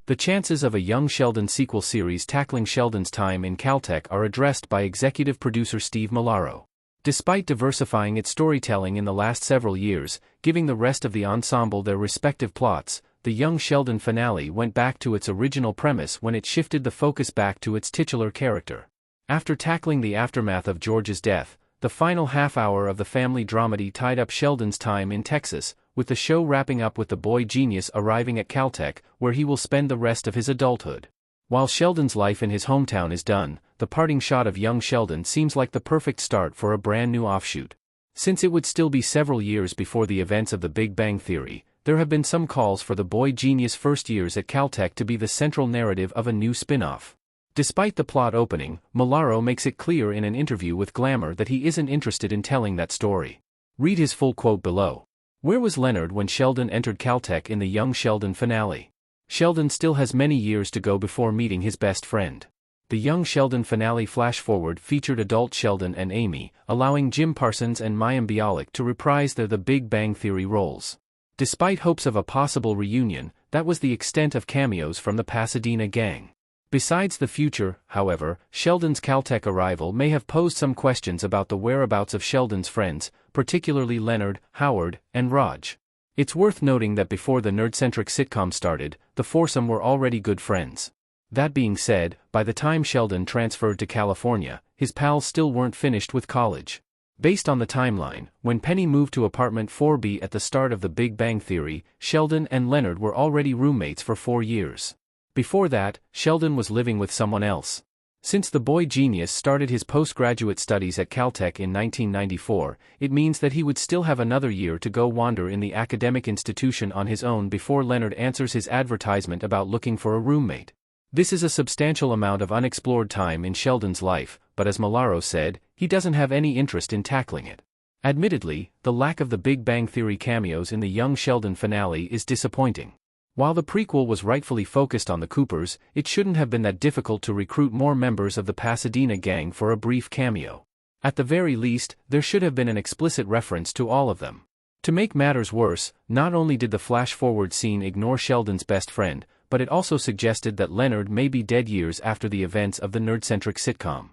The chances of a young Sheldon sequel series tackling Sheldon's time in Caltech are addressed by executive producer Steve Malaro. Despite diversifying its storytelling in the last several years, giving the rest of the ensemble their respective plots, the young Sheldon finale went back to its original premise when it shifted the focus back to its titular character. After tackling the aftermath of George's death, the final half-hour of the family dramedy tied up Sheldon's time in Texas, with the show wrapping up with the boy genius arriving at Caltech, where he will spend the rest of his adulthood. While Sheldon's life in his hometown is done, the parting shot of young Sheldon seems like the perfect start for a brand new offshoot. Since it would still be several years before the events of The Big Bang Theory, there have been some calls for the boy genius' first years at Caltech to be the central narrative of a new spin-off. Despite the plot opening, Malaro makes it clear in an interview with Glamour that he isn't interested in telling that story. Read his full quote below. Where was Leonard when Sheldon entered Caltech in the young Sheldon finale? Sheldon still has many years to go before meeting his best friend. The young Sheldon finale flash-forward featured adult Sheldon and Amy, allowing Jim Parsons and Mayim Bialik to reprise their The Big Bang Theory roles. Despite hopes of a possible reunion, that was the extent of cameos from the Pasadena gang. Besides the future, however, Sheldon's Caltech arrival may have posed some questions about the whereabouts of Sheldon's friends, particularly Leonard, Howard, and Raj. It's worth noting that before the nerd-centric sitcom started, the foursome were already good friends. That being said, by the time Sheldon transferred to California, his pals still weren't finished with college. Based on the timeline, when Penny moved to apartment 4B at the start of The Big Bang Theory, Sheldon and Leonard were already roommates for 4 years. Before that, Sheldon was living with someone else. Since the boy genius started his postgraduate studies at Caltech in 1994, it means that he would still have another year to go wander in the academic institution on his own before Leonard answers his advertisement about looking for a roommate. This is a substantial amount of unexplored time in Sheldon's life, but as Malaro said, he doesn't have any interest in tackling it. Admittedly, the lack of the Big Bang Theory cameos in the young Sheldon finale is disappointing. While the prequel was rightfully focused on the Coopers, it shouldn't have been that difficult to recruit more members of the Pasadena gang for a brief cameo. At the very least, there should have been an explicit reference to all of them. To make matters worse, not only did the flash-forward scene ignore Sheldon's best friend, but it also suggested that Leonard may be dead years after the events of the nerd-centric sitcom.